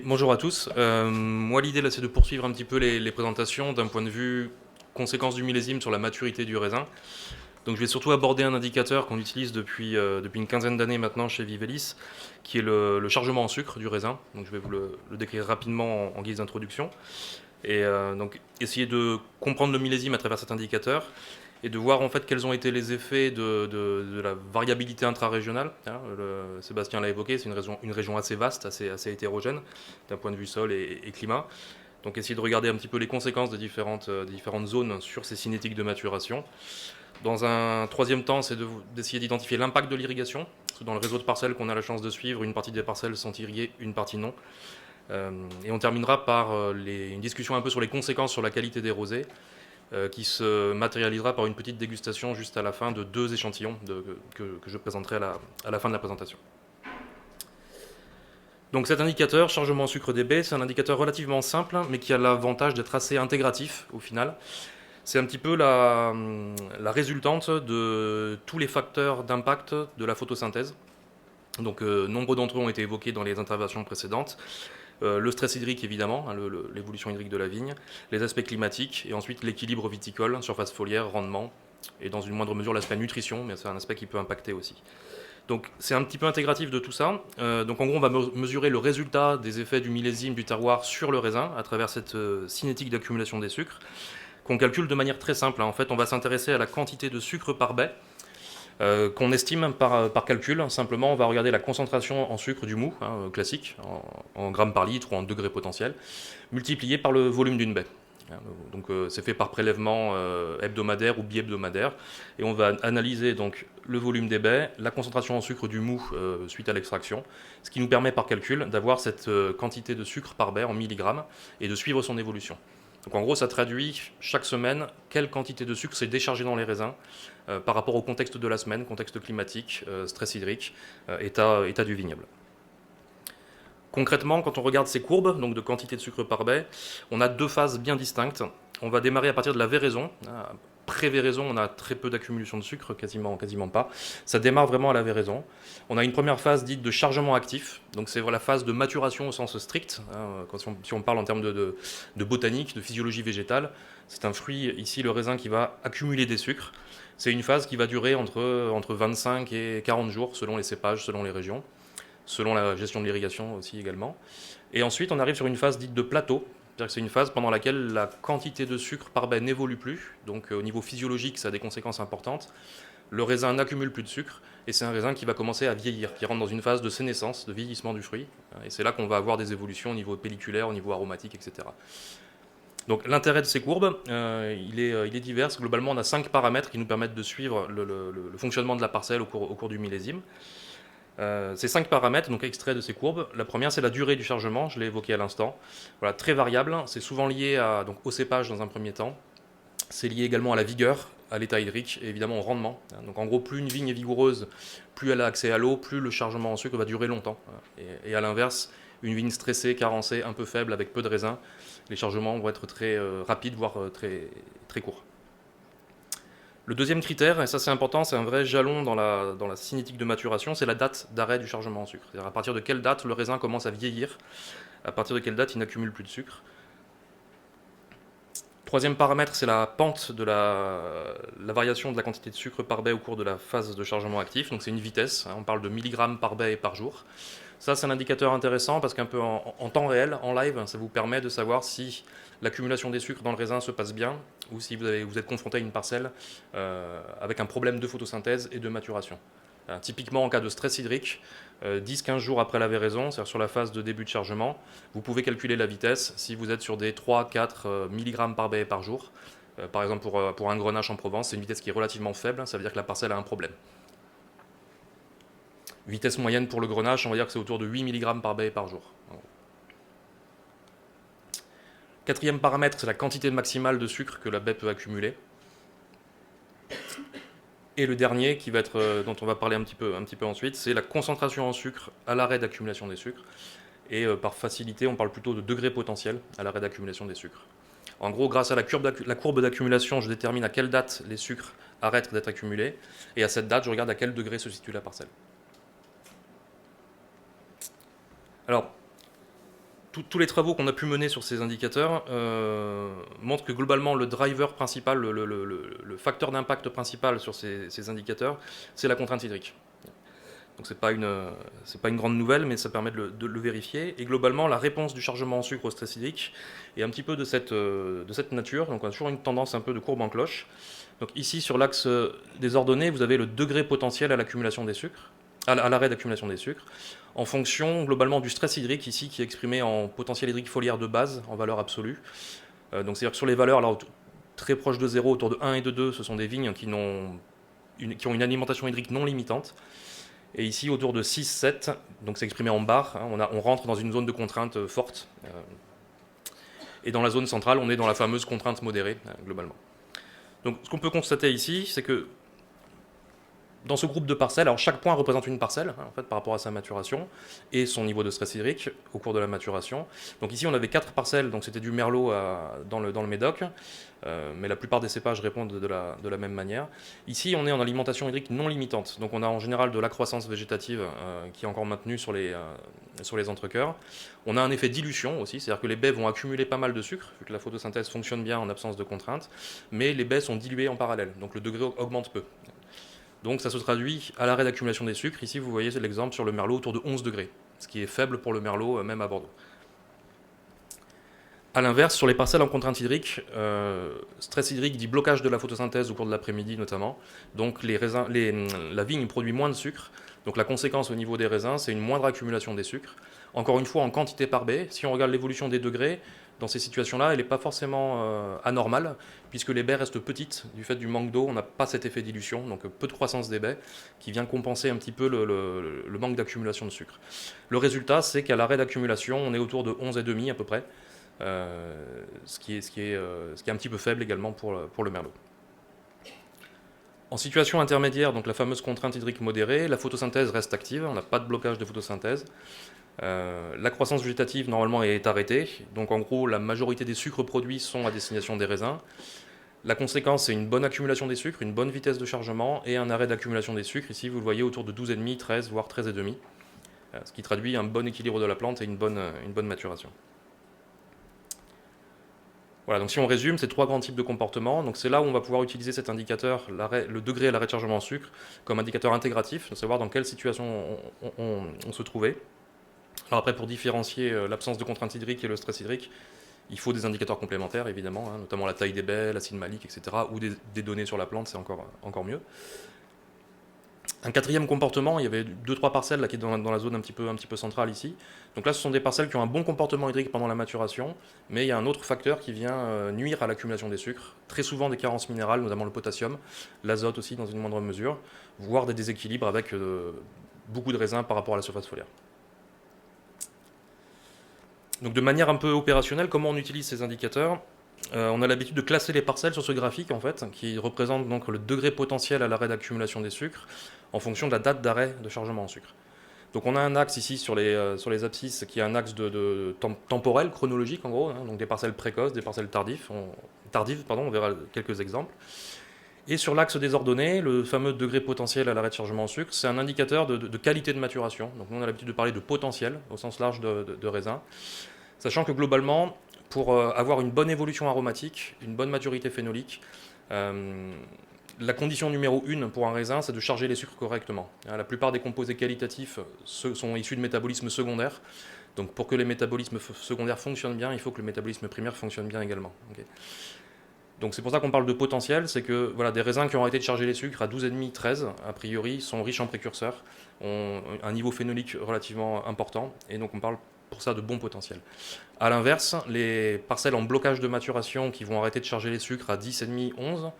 Bonjour à tous. Moi, l'idée là, c'est de poursuivre un petit peu les présentations d'un point de vue conséquence du millésime sur la maturité du raisin. Donc, je vais surtout aborder un indicateur qu'on utilise depuis une quinzaine d'années maintenant chez Vivelis, qui est le chargement en sucre du raisin. Donc, je vais vous le décrire rapidement en guise d'introduction. Et donc, essayer de comprendre le millésime à travers cet indicateur et de voir en fait quels ont été les effets de la variabilité intra-régionale. Sébastien l'a évoqué, c'est une région assez vaste, assez hétérogène d'un point de vue sol et climat. Donc essayer de regarder un petit peu les conséquences des différentes zones sur ces cinétiques de maturation. Dans un troisième temps, c'est d'essayer d'identifier l'impact de l'irrigation. Dans le réseau de parcelles qu'on a la chance de suivre, une partie des parcelles sont irriguées, une partie non. Et on terminera par une discussion un peu sur les conséquences sur la qualité des rosées, qui se matérialisera par une petite dégustation juste à la fin de deux échantillons que je présenterai à la fin de la présentation. Donc cet indicateur, chargement en sucre des baies, c'est un indicateur relativement simple, mais qui a l'avantage d'être assez intégratif au final. C'est un petit peu la résultante de tous les facteurs d'impact de la photosynthèse. Donc nombre d'entre eux ont été évoqués dans les interventions précédentes. Le stress hydrique évidemment, hein, l'évolution hydrique de la vigne, les aspects climatiques, et ensuite l'équilibre viticole, surface foliaire, rendement, et dans une moindre mesure l'aspect nutrition, mais c'est un aspect qui peut impacter aussi. Donc c'est un petit peu intégratif de tout ça. Donc en gros on va mesurer le résultat des effets du millésime du terroir sur le raisin à travers cette cinétique d'accumulation des sucres, qu'on calcule de manière très simple. En fait on va s'intéresser à la quantité de sucre par baie, qu'on estime par calcul. Simplement, on va regarder la concentration en sucre du mou, hein, classique, en grammes par litre ou en degrés potentiels, multiplié par le volume d'une baie. Donc c'est fait par prélèvement hebdomadaire ou bi-hebdomadaire, et on va analyser donc le volume des baies, la concentration en sucre du mou suite à l'extraction, ce qui nous permet par calcul d'avoir cette quantité de sucre par baie en milligrammes et de suivre son évolution. Donc en gros, ça traduit chaque semaine quelle quantité de sucre s'est déchargée dans les raisins par rapport au contexte de la semaine, contexte climatique, stress hydrique, état du vignoble. Concrètement, quand on regarde ces courbes, donc de quantité de sucre par baie, on a deux phases bien distinctes. On va démarrer à partir de la véraison. Pré-véraison, on a très peu d'accumulation de sucre, quasiment pas. Ça démarre vraiment à la véraison. On a une première phase dite de chargement actif, donc c'est la phase de maturation au sens strict, hein, si on parle en termes de botanique, de physiologie végétale. C'est un fruit, ici le raisin, qui va accumuler des sucres. C'est une phase qui va durer entre 25 et 40 jours, selon les cépages, selon les régions, selon la gestion de l'irrigation aussi également. Et ensuite, on arrive sur une phase dite de plateau. C'est-à-dire que c'est une phase pendant laquelle la quantité de sucre par baie n'évolue plus. Donc au niveau physiologique, ça a des conséquences importantes. Le raisin n'accumule plus de sucre et c'est un raisin qui va commencer à vieillir, qui rentre dans une phase de sénescence, de vieillissement du fruit. Et c'est là qu'on va avoir des évolutions au niveau pelliculaire, au niveau aromatique, etc. Donc l'intérêt de ces courbes, il est divers. Globalement, on a 5 paramètres qui nous permettent de suivre le fonctionnement de la parcelle au cours du millésime. Ces 5 paramètres, donc extraits de ces courbes. La première, c'est la durée du chargement, je l'ai évoqué à l'instant. Voilà, très variable, c'est souvent lié au cépage dans un premier temps. C'est lié également à la vigueur, à l'état hydrique et évidemment au rendement. Donc en gros, plus une vigne est vigoureuse, plus elle a accès à l'eau, plus le chargement en sucre va durer longtemps. Et à l'inverse, une vigne stressée, carencée, un peu faible, avec peu de raisin, les chargements vont être très rapides, voire très courts. Le deuxième critère, et ça c'est important, c'est un vrai jalon dans la cinétique de maturation, c'est la date d'arrêt du chargement en sucre. C'est-à-dire à partir de quelle date le raisin commence à vieillir, à partir de quelle date il n'accumule plus de sucre. Troisième paramètre, c'est la pente de la variation de la quantité de sucre par baie au cours de la phase de chargement actif. Donc c'est une vitesse, hein, on parle de milligrammes par baie par jour. Ça, c'est un indicateur intéressant parce qu'un peu en temps réel, en live, ça vous permet de savoir si l'accumulation des sucres dans le raisin se passe bien ou si vous êtes confronté à une parcelle avec un problème de photosynthèse et de maturation. Typiquement en cas de stress hydrique, 10-15 jours après la véraison, c'est-à-dire sur la phase de début de chargement, vous pouvez calculer la vitesse si vous êtes sur des 3-4 mg par baie par jour. Par exemple pour un grenache en Provence, c'est une vitesse qui est relativement faible, ça veut dire que la parcelle a un problème. Vitesse moyenne pour le grenache, on va dire que c'est autour de 8 mg par baie par jour. Quatrième paramètre, c'est la quantité maximale de sucre que la baie peut accumuler. Et le dernier, dont on va parler un petit peu ensuite, c'est la concentration en sucre à l'arrêt d'accumulation des sucres. Et par facilité, on parle plutôt de degré potentiel à l'arrêt d'accumulation des sucres. En gros, grâce à la courbe d'accumulation, je détermine à quelle date les sucres arrêtent d'être accumulés. Et à cette date, je regarde à quel degré se situe la parcelle. Alors, tous les travaux qu'on a pu mener sur ces indicateurs montrent que globalement le driver principal, le facteur d'impact principal sur ces indicateurs, c'est la contrainte hydrique. Donc c'est pas une grande nouvelle, mais ça permet de le vérifier. Et globalement, la réponse du chargement en sucre au stress hydrique est un petit peu de cette nature. Donc on a toujours une tendance un peu de courbe en cloche. Donc ici, sur l'axe des ordonnées, vous avez le degré potentiel à l'accumulation des sucres, à l'arrêt d'accumulation des sucres, en fonction globalement du stress hydrique ici, qui est exprimé en potentiel hydrique foliaire de base, en valeur absolue. Donc c'est-à-dire que sur les valeurs là, très proches de 0, autour de 1 et de 2, ce sont des vignes qui ont une alimentation hydrique non limitante. Et ici, autour de 6, 7, donc c'est exprimé en barres, hein, on rentre dans une zone de contrainte forte. Et dans la zone centrale, on est dans la fameuse contrainte modérée, globalement. Donc ce qu'on peut constater ici, c'est que dans ce groupe de parcelles, alors chaque point représente une parcelle, hein, en fait, par rapport à sa maturation et son niveau de stress hydrique au cours de la maturation. Donc ici, on avait 4 parcelles, donc c'était du merlot dans le Médoc, mais la plupart des cépages répondent de la même manière. Ici, on est en alimentation hydrique non limitante, donc on a en général de la croissance végétative qui est encore maintenue sur les entrecœurs. On a un effet dilution aussi, c'est-à-dire que les baies vont accumuler pas mal de sucre, vu que la photosynthèse fonctionne bien en absence de contraintes, mais les baies sont diluées en parallèle, donc le degré augmente peu. Donc ça se traduit à l'arrêt d'accumulation des sucres. Ici, vous voyez l'exemple sur le merlot autour de 11 degrés, ce qui est faible pour le merlot, même à Bordeaux. A l'inverse, sur les parcelles en contrainte hydrique, stress hydrique dit blocage de la photosynthèse au cours de l'après-midi notamment. Donc la vigne produit moins de sucre. Donc la conséquence au niveau des raisins, c'est une moindre accumulation des sucres. Encore une fois, en quantité par baie. Si on regarde l'évolution des degrés, dans ces situations-là, elle n'est pas forcément anormale, puisque les baies restent petites. Du fait du manque d'eau, on n'a pas cet effet dilution, donc peu de croissance des baies, qui vient compenser un petit peu le manque d'accumulation de sucre. Le résultat, c'est qu'à l'arrêt d'accumulation, on est autour de 11,5 à peu près, ce qui est un petit peu faible également pour le merlot. En situation intermédiaire, donc la fameuse contrainte hydrique modérée, la photosynthèse reste active, on n'a pas de blocage de photosynthèse. La croissance végétative normalement est arrêtée, donc en gros la majorité des sucres produits sont à destination des raisins. La conséquence c'est une bonne accumulation des sucres, une bonne vitesse de chargement et un arrêt d'accumulation des sucres, ici vous le voyez autour de 12,5, 13 voire 13,5, ce qui traduit un bon équilibre de la plante et une bonne maturation. Voilà, donc si on résume, ces 3 grands types de comportements, donc c'est là où on va pouvoir utiliser cet indicateur, le degré à l'arrêt de chargement en sucre, comme indicateur intégratif, de savoir dans quelle situation on se trouvait. Alors après, pour différencier l'absence de contrainte hydrique et le stress hydrique, il faut des indicateurs complémentaires, évidemment, hein, notamment la taille des baies, l'acide malique, etc., ou des données sur la plante, c'est encore mieux. Un quatrième comportement, il y avait 2-3 parcelles là, qui sont dans la zone un petit peu centrale ici. Donc là, ce sont des parcelles qui ont un bon comportement hydrique pendant la maturation, mais il y a un autre facteur qui vient nuire à l'accumulation des sucres. Très souvent des carences minérales, notamment le potassium, l'azote aussi dans une moindre mesure, voire des déséquilibres avec beaucoup de raisins par rapport à la surface foliaire. Donc de manière un peu opérationnelle, comment on utilise ces indicateurs ? On a l'habitude de classer les parcelles sur ce graphique en fait, qui représente donc le degré potentiel à l'arrêt d'accumulation des sucres en fonction de la date d'arrêt de chargement en sucre. Donc on a un axe ici sur les abscisses qui est un axe temporel, chronologique en gros, hein, donc des parcelles précoces, des parcelles tardives, on verra quelques exemples. Et sur l'axe des ordonnées, le fameux degré potentiel à l'arrêt de chargement en sucre, c'est un indicateur de qualité de maturation. Donc nous on a l'habitude de parler de potentiel au sens large de raisin, sachant que globalement, pour avoir une bonne évolution aromatique, une bonne maturité phénolique, la condition numéro 1 pour un raisin, c'est de charger les sucres correctement. La plupart des composés qualitatifs sont issus de métabolisme secondaire. Donc pour que les métabolismes secondaires fonctionnent bien, il faut que le métabolisme primaire fonctionne bien également. Okay. Donc c'est pour ça qu'on parle de potentiel, c'est que voilà, des raisins qui ont arrêté de charger les sucres à 12,5, 13, a priori, sont riches en précurseurs, ont un niveau phénolique relativement important, et donc on parle pour ça de bon potentiel. A l'inverse, les parcelles en blocage de maturation qui vont arrêter de charger les sucres à 10,5, 11,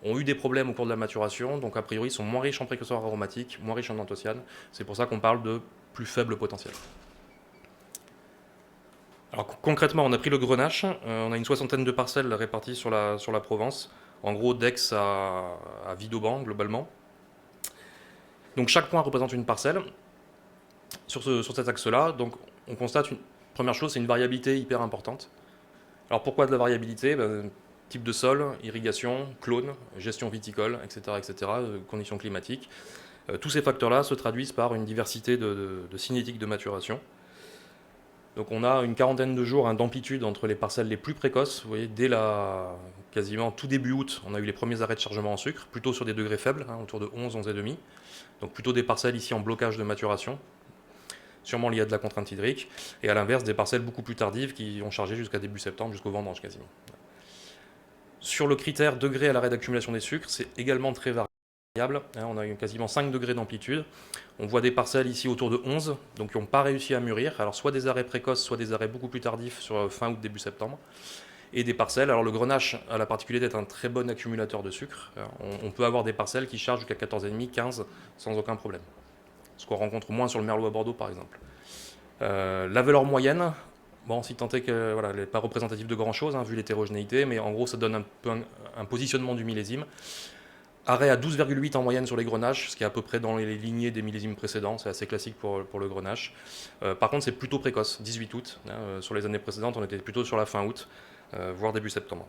ont eu des problèmes au cours de la maturation, donc a priori sont moins riches en précurseurs aromatiques, moins riches en anthocyanes. C'est pour ça qu'on parle de plus faible potentiel. Alors concrètement, on a pris le Grenache, on a une 60aine de parcelles réparties sur la Provence, en gros d'Aix à Vidauban globalement. Donc chaque point représente une parcelle sur cet axe-là. Donc on constate première chose, c'est une variabilité hyper importante. Alors pourquoi de la variabilité ? Type de sol, irrigation, clone, gestion viticole, etc., conditions climatiques. Tous ces facteurs-là se traduisent par une diversité de cinétiques de maturation. Donc on a une quarantaine de jours d'amplitude entre les parcelles les plus précoces. Vous voyez, dès quasiment tout début août, on a eu les premiers arrêts de chargement en sucre, plutôt sur des degrés faibles, autour de 11, 11 et demi. Donc plutôt des parcelles ici en blocage de maturation, sûrement liées à de la contrainte hydrique. Et à l'inverse, des parcelles beaucoup plus tardives qui ont chargé jusqu'à début septembre, jusqu'au vendange quasiment. Sur le critère degré à l'arrêt d'accumulation des sucres, c'est également très variable. On a eu quasiment 5 degrés d'amplitude. On voit des parcelles ici autour de 11, donc qui n'ont pas réussi à mûrir. Alors soit des arrêts précoces, soit des arrêts beaucoup plus tardifs sur fin août, début septembre. Et des parcelles, alors le grenache a la particularité d'être un très bon accumulateur de sucre. On peut avoir des parcelles qui chargent jusqu'à 14,5, 15 sans aucun problème. Ce qu'on rencontre moins sur le merlot à Bordeaux par exemple. La valeur moyenne, bon, si tant est que voilà, elle n'est pas représentative de grand chose, vu l'hétérogénéité, mais en gros ça donne un peu un positionnement du millésime. Arrêt à 12,8 en moyenne sur les grenaches, ce qui est à peu près dans les lignées des millésimes précédents, c'est assez classique pour le grenache. Par contre, c'est plutôt précoce, 18 août. Sur les années précédentes, on était plutôt sur la fin août, voire début septembre.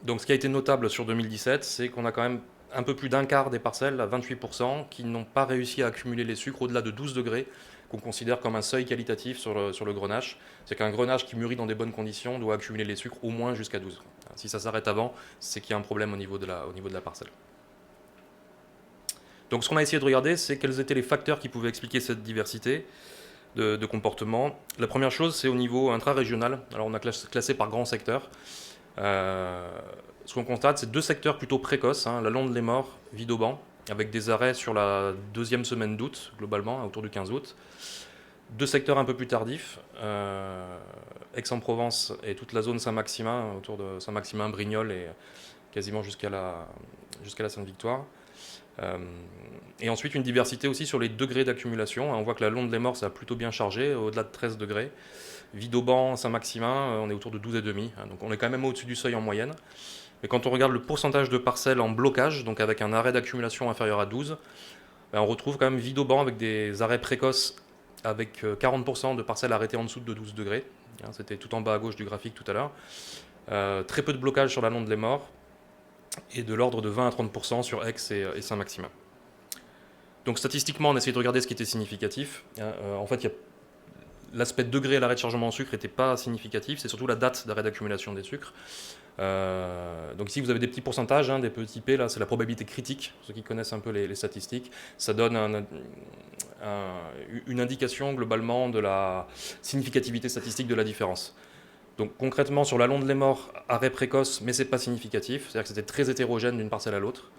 Donc ce qui a été notable sur 2017, c'est qu'on a quand même un peu plus d'un quart des parcelles, à 28%, qui n'ont pas réussi à accumuler les sucres au-delà de 12 degrés, qu'on considère comme un seuil qualitatif sur le grenache. C'est qu'un grenache qui mûrit dans des bonnes conditions doit accumuler les sucres au moins jusqu'à 12. Si ça s'arrête avant, c'est qu'il y a un problème au niveau de la parcelle. Donc ce qu'on a essayé de regarder, c'est quels étaient les facteurs qui pouvaient expliquer cette diversité de comportement. La première chose, c'est au niveau intra-régional. Alors on a classé par grands secteurs. Ce qu'on constate, c'est deux secteurs plutôt précoces, la Londe-les-Maures, Vidauban, avec des arrêts sur la deuxième semaine d'août, globalement, autour du 15 août. Deux secteurs un peu plus tardifs, Aix-en-Provence et toute la zone Saint-Maximin, autour de Saint-Maximin, Brignoles et quasiment jusqu'à la Sainte-Victoire. Et ensuite une diversité aussi sur les degrés d'accumulation. On voit que la Londe-les-Maures, ça a plutôt bien chargé, au-delà de 13 degrés. Vidauban, Saint-Maximin, on est autour de 12,5. Donc on est quand même au-dessus du seuil en moyenne. Mais quand on regarde le pourcentage de parcelles en blocage, donc avec un arrêt d'accumulation inférieur à 12, on retrouve quand même Vidauban avec des arrêts précoces avec 40% de parcelles arrêtées en dessous de 12 degrés. C'était tout en bas à gauche du graphique tout à l'heure. Très peu de blocage sur la Londe-les-Maures et de l'ordre de 20 à 30% sur Aix et Saint-Maximin. Donc statistiquement, on a essayé de regarder ce qui était significatif. En fait, l'aspect de degré à l'arrêt de chargement en sucre n'était pas significatif, c'est surtout la date d'arrêt d'accumulation des sucres. Donc ici vous avez des petits pourcentages, des petits p, là c'est la probabilité critique, pour ceux qui connaissent un peu les statistiques. Ça donne une indication globalement de la significativité statistique de la différence. Donc concrètement sur la Londe-les-Maures, arrêt précoce, mais c'est pas significatif, c'est-à-dire que c'était très hétérogène d'une parcelle à l'autre.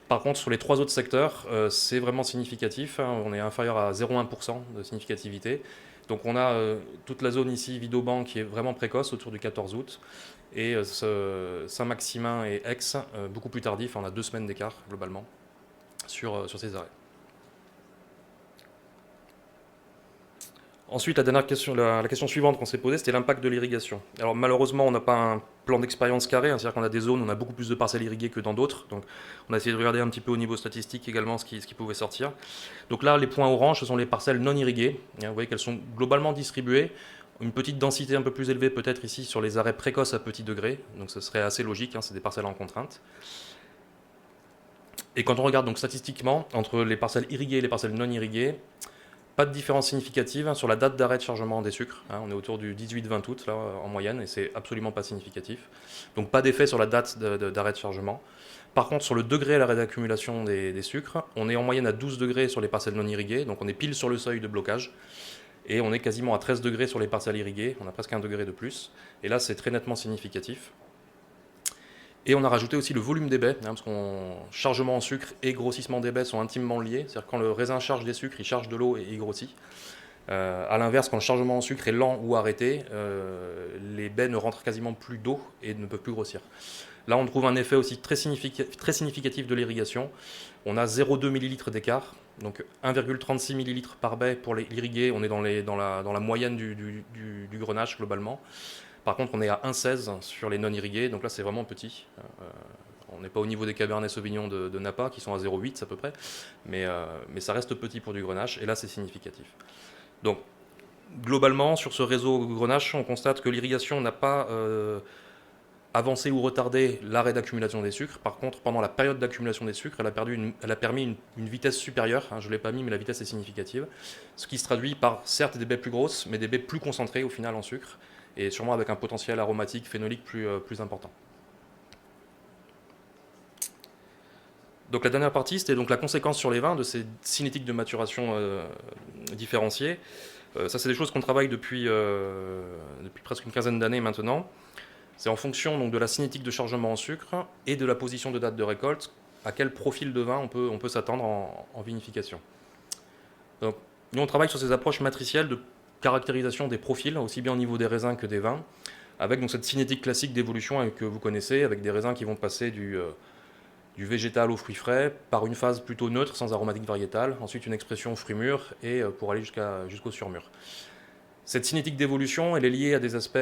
Par contre sur les trois autres secteurs, c'est vraiment significatif, on est inférieur à 0,1% de significativité. Donc on a toute la zone ici, Vidauban, qui est vraiment précoce, autour du 14 août, et Saint-Maximin et Aix, beaucoup plus tardif, on a 2 semaines d'écart globalement sur ces arrêts. Ensuite, la question suivante qu'on s'est posée, c'était l'impact de l'irrigation. Alors malheureusement, on n'a pas un plan d'expérience carré, c'est-à-dire qu'on a des zones où on a beaucoup plus de parcelles irriguées que dans d'autres. Donc on a essayé de regarder un petit peu au niveau statistique également ce qui pouvait sortir. Donc là, les points orange, ce sont les parcelles non irriguées. Vous voyez qu'elles sont globalement distribuées. Une petite densité un peu plus élevée peut-être ici sur les arrêts précoces à petit degré. Donc ce serait assez logique, c'est des parcelles en contrainte. Et quand on regarde donc statistiquement, entre les parcelles irriguées et les parcelles non irriguées, pas de différence significative sur la date d'arrêt de chargement des sucres. On est autour du 18-20 août là, en moyenne et c'est absolument pas significatif. Donc pas d'effet sur la date d'arrêt de chargement. Par contre, sur le degré à l'arrêt d'accumulation des sucres, on est en moyenne à 12 degrés sur les parcelles non irriguées, donc on est pile sur le seuil de blocage. Et on est quasiment à 13 degrés sur les parcelles irriguées, on a presque 1 degré de plus. Et là, c'est très nettement significatif. Et on a rajouté aussi le volume des baies, parce que chargement en sucre et grossissement des baies sont intimement liés. C'est-à-dire que quand le raisin charge des sucres, il charge de l'eau et il grossit. A l'inverse, quand le chargement en sucre est lent ou arrêté, les baies ne rentrent quasiment plus d'eau et ne peuvent plus grossir. Là, on trouve un effet aussi très significatif de l'irrigation. On a 0,2 ml d'écart, donc 1,36 ml par baie pour l'irriguer. On est dans la moyenne du grenache globalement. Par contre, on est à 1,16 sur les non irrigués, donc là c'est vraiment petit. On n'est pas au niveau des Cabernet Sauvignon de Napa, qui sont à 0,8 à peu près, mais ça reste petit pour du grenache, et là c'est significatif. Donc, globalement, sur ce réseau grenache, on constate que l'irrigation n'a pas avancer ou retarder l'arrêt d'accumulation des sucres. Par contre, pendant la période d'accumulation des sucres, elle a permis une vitesse supérieure, hein, je ne l'ai pas mis, mais la vitesse est significative, ce qui se traduit par certes des baies plus grosses, mais des baies plus concentrées au final en sucre, et sûrement avec un potentiel aromatique, phénolique plus important. Donc la dernière partie, c'était donc la conséquence sur les vins de ces cinétiques de maturation différenciées. Ça, c'est des choses qu'on travaille depuis presque une quinzaine d'années maintenant. C'est en fonction donc, de la cinétique de chargement en sucre et de la position de date de récolte, à quel profil de vin on peut s'attendre en vinification. Donc, nous, on travaille sur ces approches matricielles de caractérisation des profils, aussi bien au niveau des raisins que des vins, avec donc, cette cinétique classique d'évolution que vous connaissez, avec des raisins qui vont passer du végétal au fruit frais, par une phase plutôt neutre, sans aromatique variétale, ensuite une expression fruit-mûr, et pour aller jusqu'au surmûr. Cette cinétique d'évolution, elle est liée à des aspects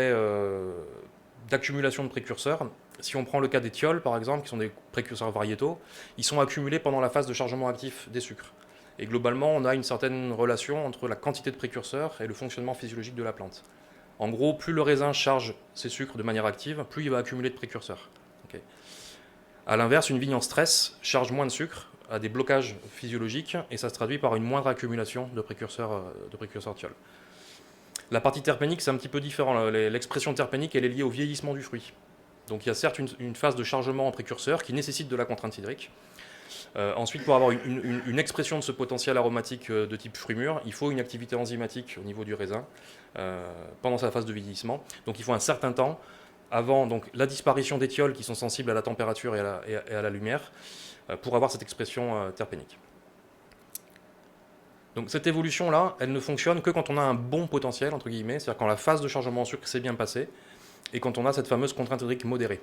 d'accumulation de précurseurs. Si on prend le cas des thiols, par exemple, qui sont des précurseurs variétaux, ils sont accumulés pendant la phase de chargement actif des sucres. Et globalement, on a une certaine relation entre la quantité de précurseurs et le fonctionnement physiologique de la plante. En gros, plus le raisin charge ses sucres de manière active, plus il va accumuler de précurseurs. Okay. A l'inverse, une vigne en stress charge moins de sucre, a des blocages physiologiques, et ça se traduit par une moindre accumulation de précurseurs thiols. La partie terpénique, c'est un petit peu différent. L'expression terpénique, elle est liée au vieillissement du fruit. Donc il y a certes une phase de chargement en précurseur qui nécessite de la contrainte hydrique. Ensuite, pour avoir une expression de ce potentiel aromatique de type fruit mûr, il faut une activité enzymatique au niveau du raisin pendant sa phase de vieillissement. Donc il faut un certain temps avant donc, la disparition des thiols qui sont sensibles à la température et à la lumière pour avoir cette expression terpénique. Donc cette évolution-là, elle ne fonctionne que quand on a un bon potentiel, entre guillemets, c'est-à-dire quand la phase de chargement en sucre s'est bien passée, et quand on a cette fameuse contrainte hydrique modérée.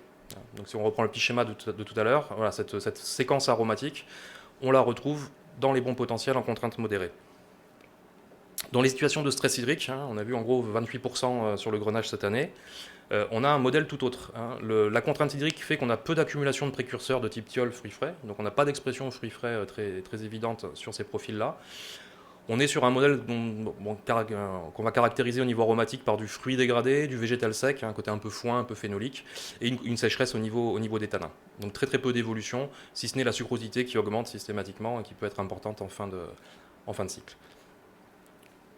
Donc si on reprend le petit schéma de tout à l'heure, voilà, cette séquence aromatique, on la retrouve dans les bons potentiels en contrainte modérée. Dans les situations de stress hydrique, hein, on a vu en gros 28% sur le Grenache cette année, on a un modèle tout autre. Hein. La contrainte hydrique fait qu'on a peu d'accumulation de précurseurs de type thiol, fruits frais, donc on n'a pas d'expression fruits frais très évidente sur ces profils-là. On est sur un modèle qu'on va caractériser au niveau aromatique par du fruit dégradé, du végétal sec, un côté un peu foin, un peu phénolique, et une sécheresse au niveau des tanins. Donc très peu d'évolution, si ce n'est la sucrosité qui augmente systématiquement et qui peut être importante en fin de cycle.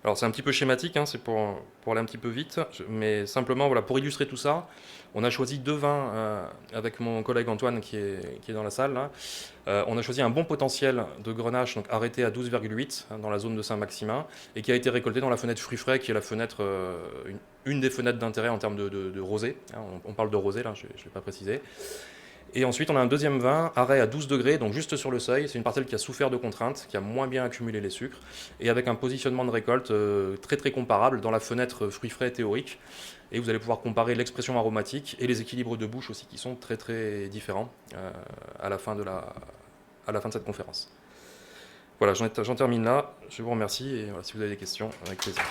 Alors c'est un petit peu schématique, hein, c'est pour aller un petit peu vite, mais simplement voilà, pour illustrer tout ça, on a choisi deux vins avec mon collègue Antoine qui est dans la salle. Là. On a choisi un bon potentiel de Grenache, donc arrêté à 12,8 dans la zone de Saint-Maximin, et qui a été récolté dans la fenêtre fruits frais, qui est la fenêtre, une des fenêtres d'intérêt en termes de rosé. Hein, on parle de rosé là, je ne l'ai pas précisé. Et ensuite, on a un deuxième vin, arrêt à 12 degrés, donc juste sur le seuil. C'est une parcelle qui a souffert de contraintes, qui a moins bien accumulé les sucres, et avec un positionnement de récolte très comparable dans la fenêtre fruits frais théorique. Et vous allez pouvoir comparer l'expression aromatique et les équilibres de bouche aussi, qui sont très différents à la fin de cette conférence. Voilà, j'en termine là. Je vous remercie, et voilà, si vous avez des questions, avec plaisir.